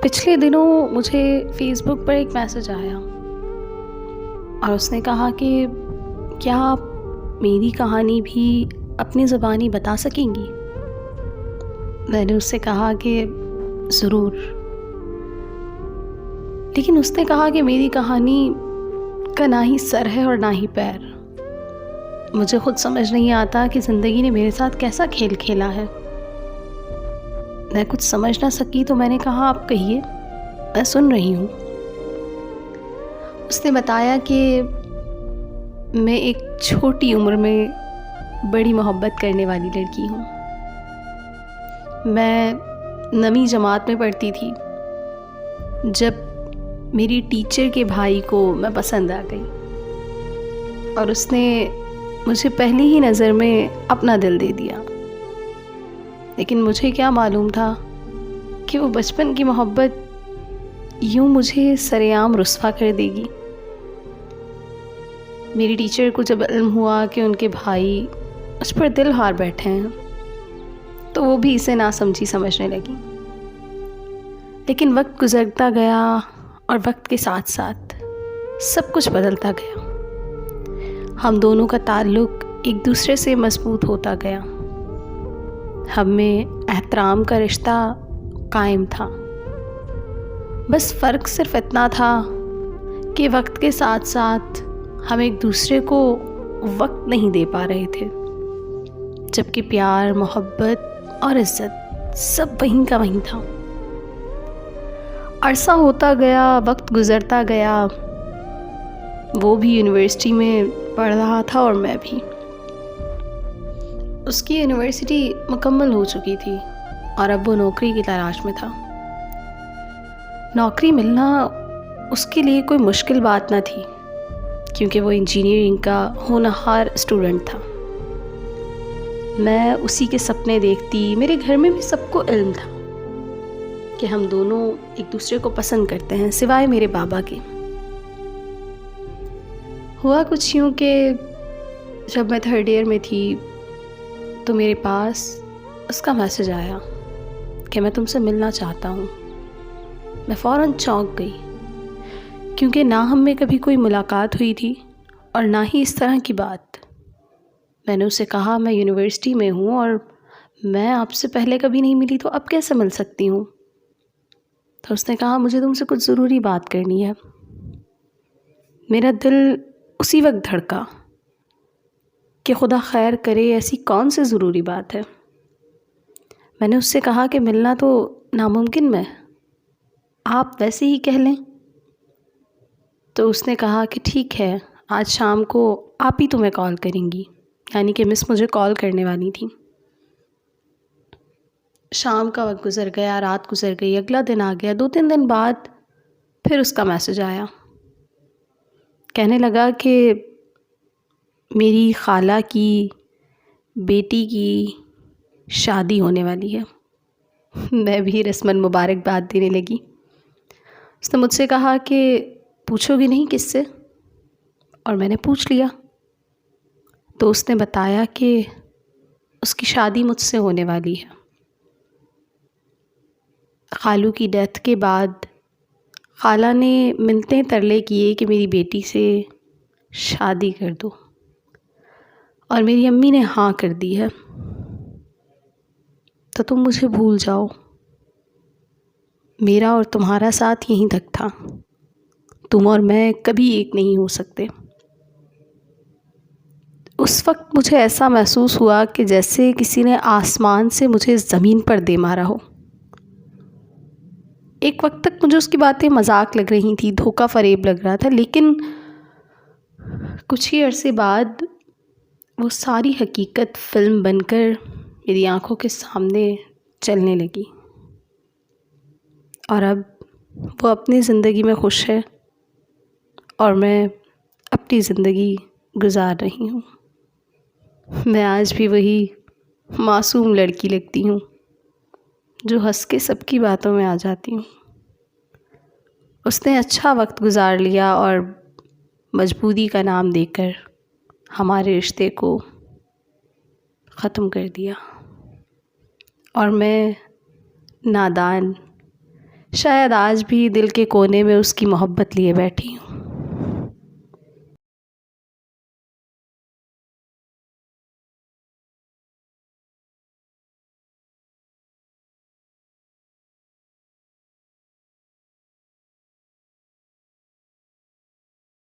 پچھلے دنوں مجھے فیس بک پر ایک میسج آیا اور اس نے کہا کہ کیا آپ میری کہانی بھی اپنی زبانی بتا سکیں گی؟ میں نے اس سے کہا کہ ضرور، لیکن اس نے کہا کہ میری کہانی کا نہ ہی سر ہے اور نہ ہی پیر۔ مجھے خود سمجھ نہیں آتا کہ زندگی نے میرے ساتھ کیسا کھیل کھیلا ہے۔ میں کچھ سمجھ نہ سکی تو میں نے کہا آپ کہیے، میں سن رہی ہوں۔ اس نے بتایا کہ میں ایک چھوٹی عمر میں بڑی محبت کرنے والی لڑکی ہوں۔ میں 9ویں جماعت میں پڑھتی تھی جب میری ٹیچر کے بھائی کو میں پسند آ گئی، اور اس نے مجھے پہلی ہی نظر میں اپنا دل دے دیا۔ لیکن مجھے کیا معلوم تھا کہ وہ بچپن کی محبت یوں مجھے سر عام رسوا کر دے گی۔ میری ٹیچر کو جب علم ہوا کہ ان کے بھائی مجھ پر دل ہار بیٹھے ہیں تو وہ بھی اسے ناسمجھی سمجھنے لگی۔ لیکن وقت گزرتا گیا اور وقت کے ساتھ ساتھ سب کچھ بدلتا گیا۔ ہم دونوں کا تعلق ایک دوسرے سے مضبوط ہوتا گیا۔ ہم میں احترام کا رشتہ قائم تھا۔ بس فرق صرف اتنا تھا کہ وقت کے ساتھ ساتھ ہم ایک دوسرے کو وقت نہیں دے پا رہے تھے، جبکہ پیار، محبت اور عزت سب وہیں کا وہیں تھا۔ عرصہ ہوتا گیا، وقت گزرتا گیا، وہ بھی یونیورسٹی میں پڑھ رہا تھا اور میں بھی۔ اس کی یونیورسٹی مکمل ہو چکی تھی اور اب وہ نوکری کی تلاش میں تھا۔ نوکری ملنا اس کے لیے کوئی مشکل بات نہ تھی، کیونکہ وہ انجینئرنگ کا ہونہار اسٹوڈنٹ تھا۔ میں اسی کے سپنے دیکھتی، میرے گھر میں بھی سب کو علم تھا کہ ہم دونوں ایک دوسرے کو پسند کرتے ہیں، سوائے میرے بابا کے۔ ہوا کچھ یوں کہ جب میں 3rd ایئر میں تھی تو میرے پاس اس کا میسج آیا کہ میں تم سے ملنا چاہتا ہوں۔ میں فوراً چونک گئی، کیونکہ نہ ہم میں کبھی کوئی ملاقات ہوئی تھی اور نہ ہی اس طرح کی بات۔ میں نے اسے کہا میں یونیورسٹی میں ہوں اور میں آپ سے پہلے کبھی نہیں ملی، تو اب کیسے مل سکتی ہوں؟ تو اس نے کہا مجھے تم سے کچھ ضروری بات کرنی ہے۔ میرا دل اسی وقت دھڑکا کہ خدا خیر کرے، ایسی کون سی ضروری بات ہے؟ میں نے اس سے کہا کہ ملنا تو ناممکن میں، آپ ویسے ہی کہہ لیں۔ تو اس نے کہا کہ ٹھیک ہے، آج شام کو آپ ہی تمہیں کال کریں گی، یعنی کہ مس مجھے کال کرنے والی تھی۔ شام کا وقت گزر گیا، رات گزر گئی، اگلا دن آ گیا۔ 2-3 دن بعد پھر اس کا میسج آیا، کہنے لگا کہ میری خالہ کی بیٹی کی شادی ہونے والی ہے۔ میں بھی رسماً مبارکباد دینے لگی۔ اس نے مجھ سے کہا کہ پوچھو گی نہیں کس سے؟ اور میں نے پوچھ لیا۔ تو اس نے بتایا کہ اس کی شادی مجھ سے ہونے والی ہے۔ خالو کی ڈیتھ کے بعد خالہ نے منتیں ترلے کیے کہ میری بیٹی سے شادی کر دو، اور میری امی نے ہاں کر دی ہے۔ تو تم مجھے بھول جاؤ، میرا اور تمہارا ساتھ یہیں تک تھا، تم اور میں کبھی ایک نہیں ہو سکتے۔ اس وقت مجھے ایسا محسوس ہوا کہ جیسے کسی نے آسمان سے مجھے زمین پر دے مارا ہو۔ ایک وقت تک مجھے اس کی باتیں مذاق لگ رہی تھیں، دھوکہ فریب لگ رہا تھا، لیکن کچھ ہی عرصے بعد وہ ساری حقیقت فلم بن کر میری آنکھوں کے سامنے چلنے لگی، اور اب وہ اپنی زندگی میں خوش ہے اور میں اپنی زندگی گزار رہی ہوں۔ میں آج بھی وہی معصوم لڑکی لگتی ہوں جو ہنس کے سب کی باتوں میں آ جاتی ہوں۔ اس نے اچھا وقت گزار لیا اور مجبوری کا نام دے کر ہمارے رشتے کو ختم کر دیا، اور میں نادان شاید آج بھی دل کے کونے میں اس کی محبت لیے بیٹھی ہوں۔